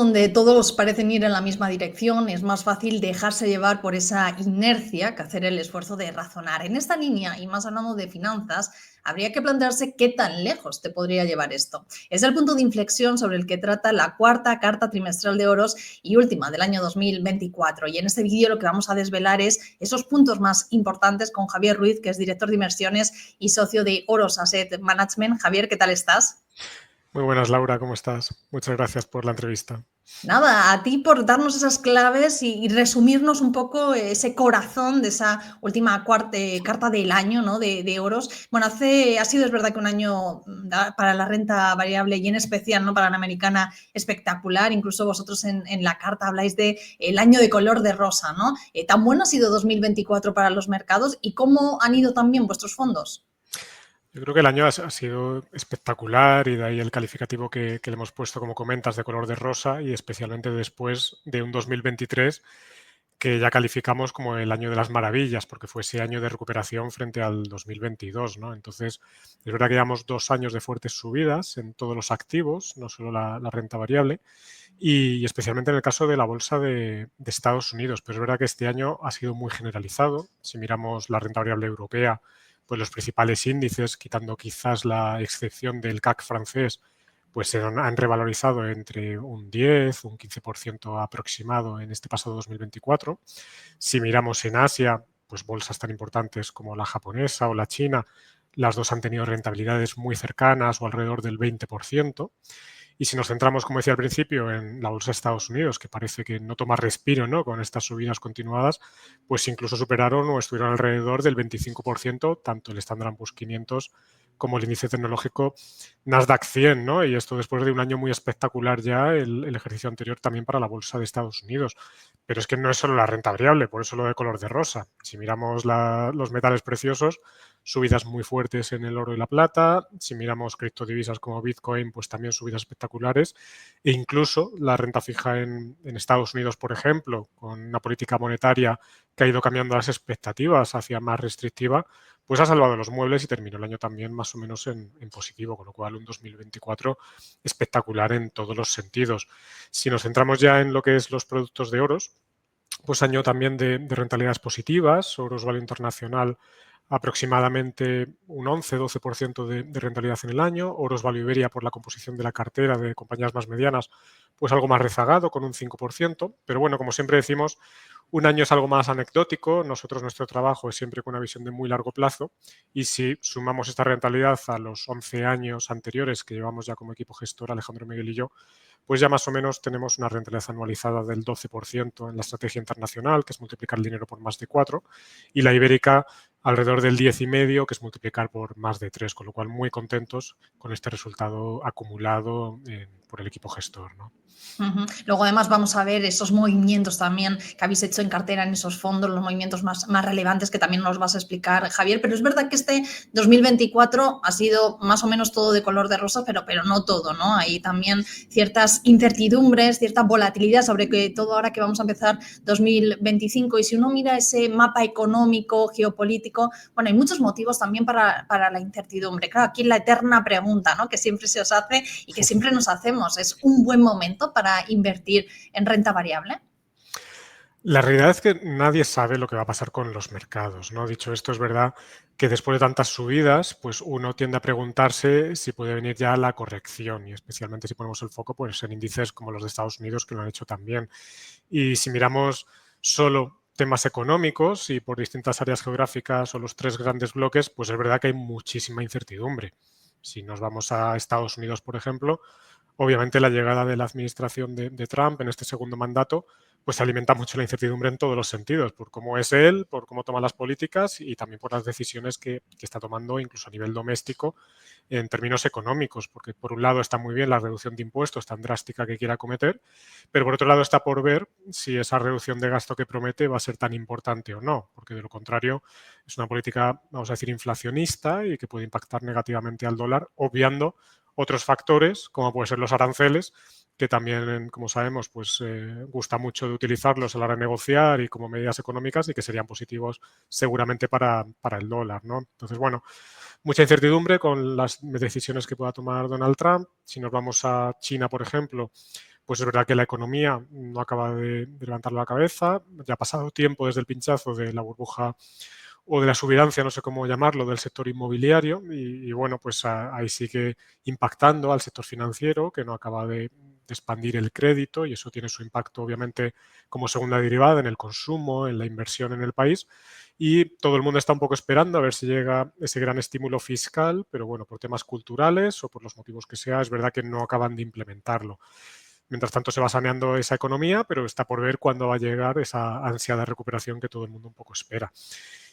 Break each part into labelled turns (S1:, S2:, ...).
S1: donde todos parecen ir en la misma dirección, es más fácil dejarse llevar por esa inercia que hacer el esfuerzo de razonar. En esta línea, y más hablando de finanzas, habría que plantearse qué tan lejos te podría llevar esto. Es el punto de inflexión sobre el que trata la cuarta carta trimestral de Oros y última del año 2024. Y en este vídeo lo que vamos a desvelar es esos puntos más importantes con Javier Ruiz, que es director de inversiones y socio de Oros Asset Management. Javier, ¿qué tal estás?
S2: Muy buenas, Laura, ¿cómo estás? Muchas gracias por la entrevista.
S1: Nada, a ti por darnos esas claves y resumirnos un poco ese corazón de esa última carta del año, ¿no? de Oros. Bueno, ha sido, es verdad que un año para la renta variable y en especial, ¿no? Para la americana espectacular. Incluso vosotros en la carta habláis de el año de color de rosa, ¿no? ¿Tan bueno ha sido 2024 para los mercados y cómo han ido también vuestros fondos?
S2: Yo creo que el año ha sido espectacular y de ahí el calificativo que le hemos puesto, como comentas, de color de rosa y especialmente después de un 2023 que ya calificamos como el año de las maravillas, porque fue ese año de recuperación frente al 2022, ¿no? Entonces, es verdad que llevamos 2 años de fuertes subidas en todos los activos, no solo la renta variable, y especialmente en el caso de la bolsa de Estados Unidos. Pero es verdad que este año ha sido muy generalizado. Si miramos la renta variable europea, pues los principales índices, quitando quizás la excepción del CAC francés, pues se han revalorizado entre un 10, un 15% aproximado en este pasado 2024. Si miramos en Asia, pues bolsas tan importantes como la japonesa o la china, las dos han tenido rentabilidades muy cercanas o alrededor del 20%. Y si nos centramos, como decía al principio, en la bolsa de Estados Unidos, que parece que no toma respiro, ¿no?, con estas subidas continuadas, pues incluso superaron o estuvieron alrededor del 25%, tanto el Standard & Poor's 500 como el índice tecnológico Nasdaq 100, ¿no? Y esto después de un año muy espectacular ya, el ejercicio anterior también para la bolsa de Estados Unidos. Pero es que no es solo la renta variable, por eso lo de color de rosa. Si miramos los metales preciosos, subidas muy fuertes en el oro y la plata. Si miramos criptodivisas como Bitcoin, pues también subidas espectaculares. E incluso la renta fija en Estados Unidos, por ejemplo, con una política monetaria que ha ido cambiando las expectativas hacia más restrictiva, pues ha salvado los muebles y terminó el año también más o menos en positivo, con lo cual un 2024 espectacular en todos los sentidos. Si nos centramos ya en lo que es los productos de oros, pues año también de rentabilidades positivas. Oros Value Internacional aproximadamente un 11-12% de rentabilidad en el año. Oros Value Iberia, por la composición de la cartera de compañías más medianas, pues algo más rezagado, con un 5%. Pero bueno, como siempre decimos, un año es algo más anecdótico. Nosotros, nuestro trabajo es siempre con una visión de muy largo plazo. Y si sumamos esta rentabilidad a los 11 años anteriores que llevamos ya como equipo gestor, Alejandro, Miguel y yo, pues ya más o menos tenemos una rentabilidad anualizada del 12% en la estrategia internacional, que es multiplicar el dinero por más de 4, y la ibérica alrededor del 10,5, que es multiplicar por más de 3, con lo cual muy contentos con este resultado acumulado por el equipo gestor, ¿no?
S1: Luego, además, vamos a ver esos movimientos también que habéis hecho en cartera en esos fondos, los movimientos más relevantes que también nos vas a explicar, Javier. Pero es verdad que este 2024 ha sido más o menos todo de color de rosa, pero no todo, ¿no? Hay también ciertas incertidumbres, cierta volatilidad, sobre que todo ahora que vamos a empezar 2025. Y si uno mira ese mapa económico, geopolítico, bueno, hay muchos motivos también para la incertidumbre. Claro, aquí la eterna pregunta, ¿no?, que siempre se os hace y que siempre nos hacemos, ¿es un buen momento para invertir en renta variable?
S2: La realidad es que nadie sabe lo que va a pasar con los mercados, ¿no? Dicho esto, es verdad que después de tantas subidas, pues uno tiende a preguntarse si puede venir ya la corrección, y especialmente si ponemos el foco pues en índices como los de Estados Unidos, que lo han hecho también. Y si miramos solo temas económicos y por distintas áreas geográficas o los tres grandes bloques, pues es verdad que hay muchísima incertidumbre. Si nos vamos a Estados Unidos, por ejemplo, obviamente la llegada de la administración de Trump en este segundo mandato pues alimenta mucho la incertidumbre en todos los sentidos, por cómo es él, por cómo toma las políticas y también por las decisiones que está tomando incluso a nivel doméstico en términos económicos, porque por un lado está muy bien la reducción de impuestos tan drástica que quiera cometer, pero por otro lado está por ver si esa reducción de gasto que promete va a ser tan importante o no, porque de lo contrario es una política, vamos a decir, inflacionista y que puede impactar negativamente al dólar, obviando otros factores, como pueden ser los aranceles, que también, como sabemos, pues gusta mucho de utilizarlos a la hora de negociar y como medidas económicas y que serían positivos seguramente para el dólar, ¿no? Entonces, bueno, mucha incertidumbre con las decisiones que pueda tomar Donald Trump. Si nos vamos a China, por ejemplo, pues es verdad que la economía no acaba de levantar la cabeza, ya ha pasado tiempo desde el pinchazo de la burbuja o de la subirancia, no sé cómo llamarlo, del sector inmobiliario y bueno, pues ahí sigue impactando al sector financiero que no acaba de expandir el crédito y eso tiene su impacto obviamente como segunda derivada en el consumo, en la inversión en el país y todo el mundo está un poco esperando a ver si llega ese gran estímulo fiscal, pero bueno, por temas culturales o por los motivos que sea, es verdad que no acaban de implementarlo. Mientras tanto se va saneando esa economía, pero está por ver cuándo va a llegar esa ansiada recuperación que todo el mundo un poco espera.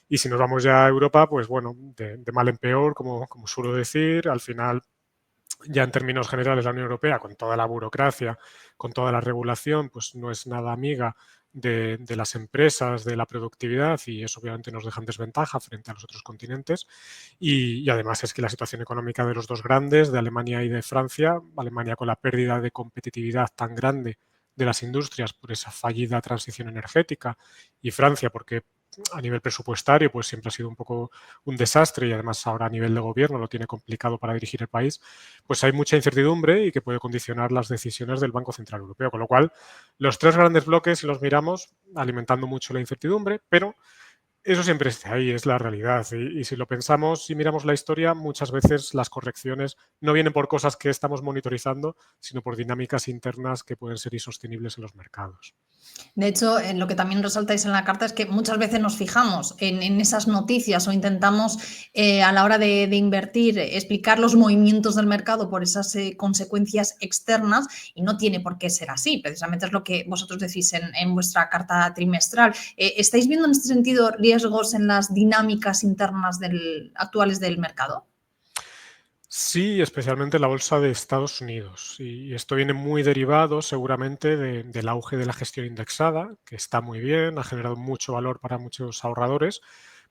S2: Y si nos vamos ya a Europa, pues bueno, de mal en peor, como suelo decir, al final ya en términos generales la Unión Europea, con toda la burocracia, con toda la regulación, pues no es nada amiga de las empresas, de la productividad y eso obviamente nos deja en desventaja frente a los otros continentes. Y además es que la situación económica de los dos grandes, de Alemania y de Francia, Alemania con la pérdida de competitividad tan grande de las industrias por esa fallida transición energética y Francia porque a nivel presupuestario pues siempre ha sido un poco un desastre y además ahora a nivel de gobierno lo tiene complicado para dirigir el país, pues hay mucha incertidumbre y que puede condicionar las decisiones del Banco Central Europeo. Con lo cual, los tres grandes bloques, si los miramos, alimentando mucho la incertidumbre, pero eso siempre está ahí, es la realidad. Y si lo pensamos y miramos la historia, muchas veces las correcciones no vienen por cosas que estamos monitorizando, sino por dinámicas internas que pueden ser insostenibles en los mercados.
S1: De hecho, lo que también resaltáis en la carta es que muchas veces nos fijamos en esas noticias o intentamos a la hora de invertir explicar los movimientos del mercado por esas consecuencias externas y no tiene por qué ser así. Precisamente es lo que vosotros decís en vuestra carta trimestral. ¿Estáis viendo en este sentido riesgos en las dinámicas internas actuales del mercado?
S2: Sí, especialmente la bolsa de Estados Unidos. Y esto viene muy derivado seguramente del auge de la gestión indexada, que está muy bien, ha generado mucho valor para muchos ahorradores.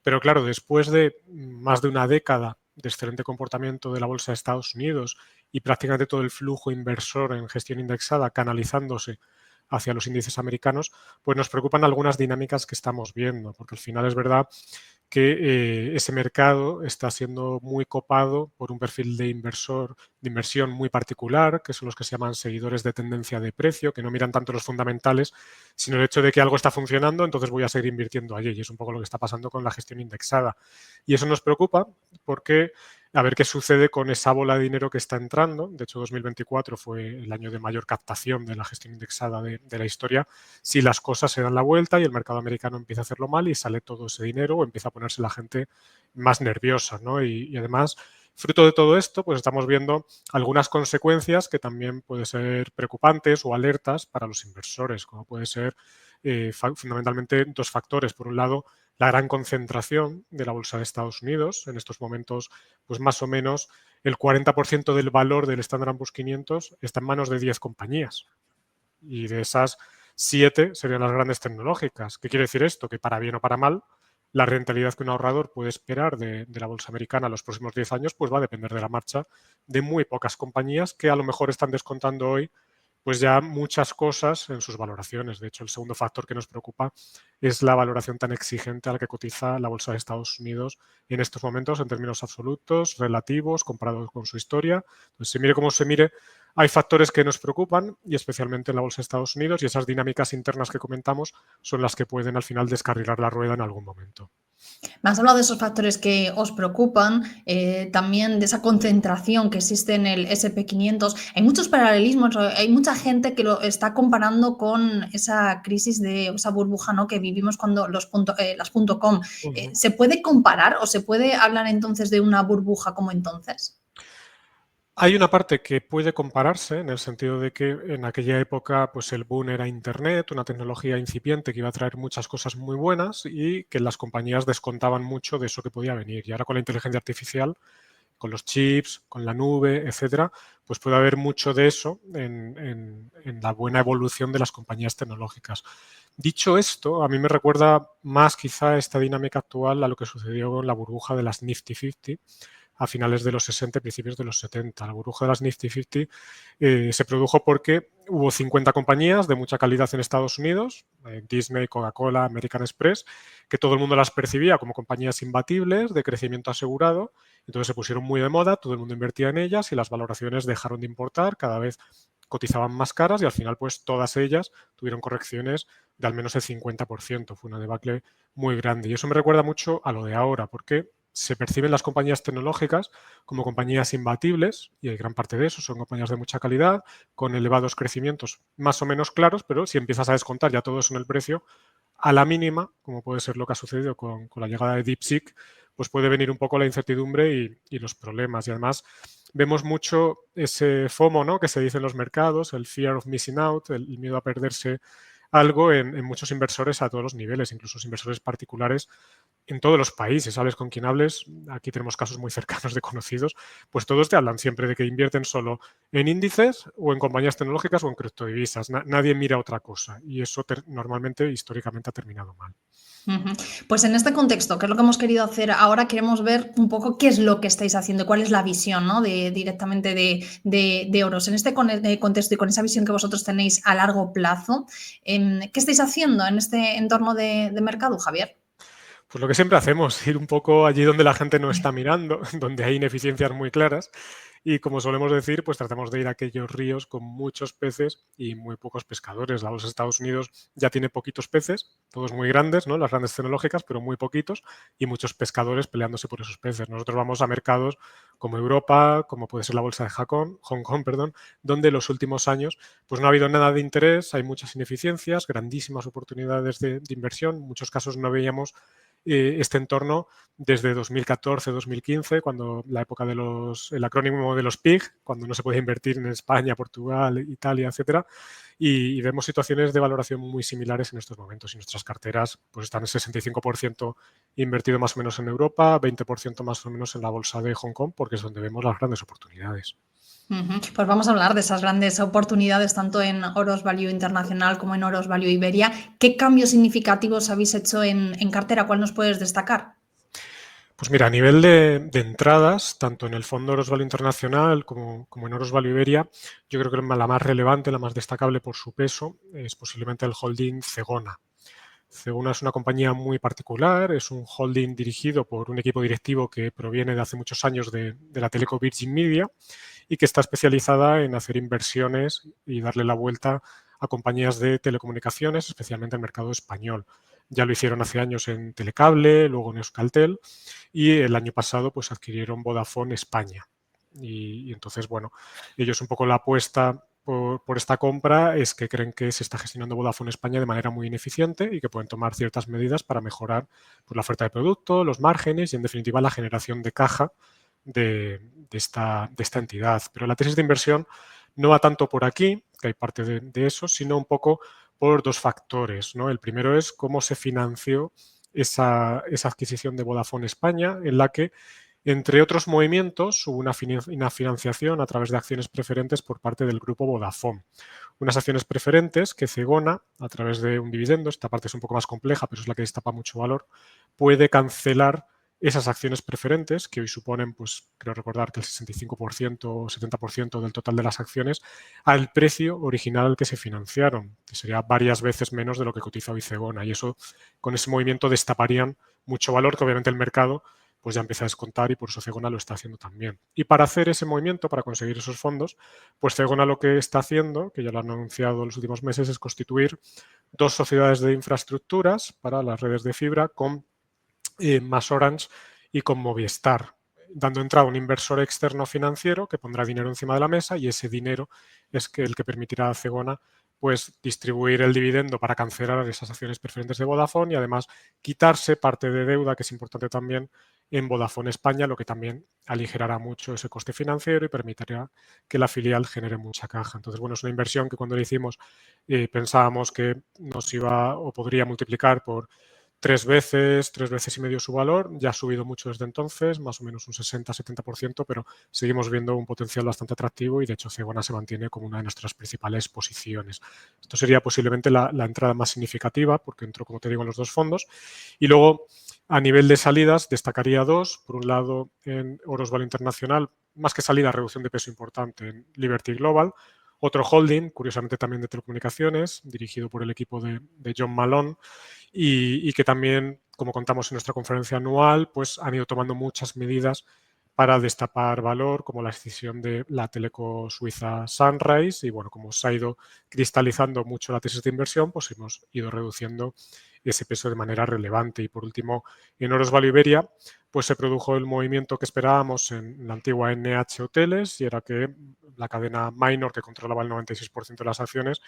S2: Pero claro, después de más de una década de excelente comportamiento de la bolsa de Estados Unidos y prácticamente todo el flujo inversor en gestión indexada canalizándose hacia los índices americanos, pues nos preocupan algunas dinámicas que estamos viendo, porque al final es verdad que ese mercado está siendo muy copado por un perfil de inversor, de inversión muy particular, que son los que se llaman seguidores de tendencia de precio, que no miran tanto los fundamentales, sino el hecho de que algo está funcionando, entonces voy a seguir invirtiendo allí. Y es un poco lo que está pasando con la gestión indexada. Y eso nos preocupa porque a ver qué sucede con esa bola de dinero que está entrando. De hecho, 2024 fue el año de mayor captación de la gestión indexada de la historia. Si las cosas se dan la vuelta y el mercado americano empieza a hacerlo mal y sale todo ese dinero o empieza a ponerse la gente más nerviosa, ¿no? Y además, fruto de todo esto, pues estamos viendo algunas consecuencias que también pueden ser preocupantes o alertas para los inversores, como puede ser fundamentalmente dos factores. Por un lado, la gran concentración de la bolsa de Estados Unidos. En estos momentos, pues más o menos el 40% del valor del Standard & Poor's 500 está en manos de 10 compañías. Y de esas, 7 serían las grandes tecnológicas. ¿Qué quiere decir esto? Que para bien o para mal, la rentabilidad que un ahorrador puede esperar de la bolsa americana los próximos 10 años, pues va a depender de la marcha de muy pocas compañías que a lo mejor están descontando hoy pues ya muchas cosas en sus valoraciones. De hecho, el segundo factor que nos preocupa es la valoración tan exigente a la que cotiza la bolsa de Estados Unidos en estos momentos en términos absolutos, relativos, comparados con su historia. Entonces, se mire como se mire, hay factores que nos preocupan y especialmente en la bolsa de Estados Unidos y esas dinámicas internas que comentamos son las que pueden al final descarrilar la rueda en algún momento.
S1: Me has hablado de esos factores que os preocupan, también de esa concentración que existe en el SP500. Hay muchos paralelismos, hay mucha gente que lo está comparando con esa crisis de esa burbuja, ¿no?, que vivimos cuando las .com. ¿Se puede comparar o se puede hablar entonces de una burbuja como entonces?
S2: Hay una parte que puede compararse en el sentido de que en aquella época pues el boom era Internet, una tecnología incipiente que iba a traer muchas cosas muy buenas y que las compañías descontaban mucho de eso que podía venir. Y ahora con la inteligencia artificial, con los chips, con la nube, etcétera, pues puede haber mucho de eso en la buena evolución de las compañías tecnológicas. Dicho esto, a mí me recuerda más quizá esta dinámica actual a lo que sucedió con la burbuja de las Nifty 50 a finales de los 60, principios de los 70. La burbuja de las Nifty 50 se produjo porque hubo 50 compañías de mucha calidad en Estados Unidos, Disney, Coca-Cola, American Express, que todo el mundo las percibía como compañías imbatibles, de crecimiento asegurado. Entonces se pusieron muy de moda, todo el mundo invertía en ellas y las valoraciones dejaron de importar, cada vez cotizaban más caras y al final pues todas ellas tuvieron correcciones de al menos el 50%. Fue una debacle muy grande y eso me recuerda mucho a lo de ahora porque se perciben las compañías tecnológicas como compañías imbatibles y hay gran parte de eso, son compañías de mucha calidad, con elevados crecimientos más o menos claros, pero si empiezas a descontar ya todo eso en el precio, a la mínima, como puede ser lo que ha sucedido con la llegada de DeepSeek, pues puede venir un poco la incertidumbre y los problemas. Y además vemos mucho ese FOMO, ¿no?, que se dice en los mercados, el fear of missing out, el miedo a perderse algo en muchos inversores a todos los niveles, incluso los inversores particulares en todos los países, ¿sabes? Con quien hables, aquí tenemos casos muy cercanos de conocidos, pues todos te hablan siempre de que invierten solo en índices o en compañías tecnológicas o en criptodivisas. Nadie mira otra cosa y eso normalmente, históricamente, ha terminado mal.
S1: Pues en este contexto, que es lo que hemos querido hacer ahora, queremos ver un poco qué es lo que estáis haciendo, cuál es la visión, ¿no?, directamente de Oros. En este contexto y con esa visión que vosotros tenéis a largo plazo, ¿qué estáis haciendo en este entorno de mercado, Javier?
S2: Pues lo que siempre hacemos, ir un poco allí donde la gente no está mirando, donde hay ineficiencias muy claras y como solemos decir, pues tratamos de ir a aquellos ríos con muchos peces y muy pocos pescadores. La bolsa de Estados Unidos ya tiene poquitos peces, todos muy grandes, ¿no?, las grandes tecnológicas, pero muy poquitos y muchos pescadores peleándose por esos peces. Nosotros vamos a mercados como Europa, como puede ser la bolsa de Hong Kong, perdón, donde en los últimos años pues no ha habido nada de interés, hay muchas ineficiencias, grandísimas oportunidades de inversión. En muchos casos no veíamos este entorno desde 2014-2015, cuando la época de el acrónimo de los PIG, cuando no se podía invertir en España, Portugal, Italia, etcétera, y vemos situaciones de valoración muy similares en estos momentos. Y nuestras carteras pues están en 65% invertido más o menos en Europa, 20% más o menos en la bolsa de Hong Kong, porque es donde vemos las grandes oportunidades.
S1: Pues vamos a hablar de esas grandes oportunidades tanto en Oros Value Internacional como en Oros Value Iberia. ¿Qué cambios significativos habéis hecho en cartera? ¿Cuál nos puedes destacar?
S2: Pues mira, a nivel de entradas, tanto en el fondo Oros Value Internacional como en Oros Value Iberia, yo creo que la más relevante, la más destacable por su peso, es posiblemente el holding Zegona. Zegona es una compañía muy particular, es un holding dirigido por un equipo directivo que proviene de hace muchos años de la Teleco Virgin Media y que está especializada en hacer inversiones y darle la vuelta a compañías de telecomunicaciones, especialmente en el mercado español. Ya lo hicieron hace años en Telecable, luego en Euskaltel y el año pasado pues adquirieron Vodafone España. Y entonces, bueno, ellos un poco la apuesta por esta compra es que creen que se está gestionando Vodafone España de manera muy ineficiente y que pueden tomar ciertas medidas para mejorar pues, la oferta de producto, los márgenes y, en definitiva, la generación de caja de esta entidad. Pero la tesis de inversión no va tanto por aquí, que hay parte de eso, sino un poco por dos factores, ¿no? El primero es cómo se financió esa adquisición de Vodafone España, en la que, entre otros movimientos, hubo una financiación a través de acciones preferentes por parte del grupo Vodafone. Unas acciones preferentes que Zegona, a través de un dividendo, esta parte es un poco más compleja, pero es la que destapa mucho valor, puede cancelar esas acciones preferentes, que hoy suponen, pues creo recordar que el 65% o 70% del total de las acciones, al precio original al que se financiaron, que sería varias veces menos de lo que cotiza hoy Zegona. Y eso, con ese movimiento, destaparían mucho valor que obviamente el mercado pues ya empieza a descontar y por eso Zegona lo está haciendo también. Y para hacer ese movimiento, para conseguir esos fondos, pues Zegona lo que está haciendo, que ya lo han anunciado en los últimos meses, es constituir dos sociedades de infraestructuras para las redes de fibra con MasOrange y con Movistar, dando entrada a un inversor externo financiero que pondrá dinero encima de la mesa y ese dinero es el que permitirá a Zegona pues distribuir el dividendo para cancelar esas acciones preferentes de Vodafone y además quitarse parte de deuda, que es importante también, en Vodafone España, lo que también aligerará mucho ese coste financiero y permitirá que la filial genere mucha caja. Entonces, bueno, es una inversión que cuando la hicimos pensábamos que nos iba o podría multiplicar por tres veces y medio su valor. Ya ha subido mucho desde entonces, más o menos un 60-70%, pero seguimos viendo un potencial bastante atractivo y de hecho Zegona se mantiene como una de nuestras principales posiciones. Esto sería posiblemente la entrada más significativa porque entró, como te digo, en los dos fondos. Y luego, a nivel de salidas, destacaría dos. Por un lado, en Oros Value Internacional, más que salida, reducción de peso importante en Liberty Global. Otro holding, curiosamente también de telecomunicaciones, dirigido por el equipo de John Malone y que también, como contamos en nuestra conferencia anual, pues han ido tomando muchas medidas para destapar valor, como la escisión de la teleco suiza Sunrise. Y bueno, como se ha ido cristalizando mucho la tesis de inversión, pues hemos ido reduciendo ese peso de manera relevante. Y por último, en Oros Value Iberia, pues se produjo el movimiento que esperábamos en la antigua NH Hoteles, y era que la cadena Minor, que controlaba el 96% de las acciones,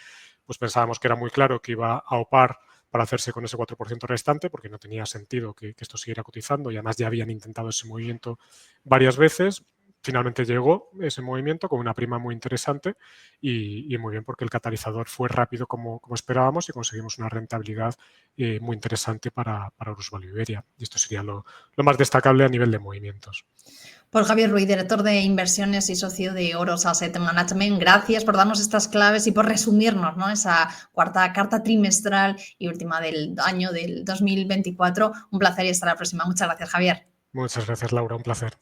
S2: pues pensábamos que era muy claro que iba a opar para hacerse con ese 4% restante, porque no tenía sentido que esto siguiera cotizando, y además ya habían intentado ese movimiento varias veces. Finalmente llegó ese movimiento con una prima muy interesante y muy bien, porque el catalizador fue rápido como esperábamos, y conseguimos una rentabilidad muy interesante para Oros Value Iberia. Y esto sería lo más destacable a nivel de movimientos.
S1: Pues Javier Ruiz, director de inversiones y socio de Oros Asset Management, gracias por darnos estas claves y por resumirnos, ¿no?, esa cuarta carta trimestral y última del año del 2024. Un placer y hasta la próxima. Muchas gracias, Javier.
S2: Muchas gracias, Laura. Un placer.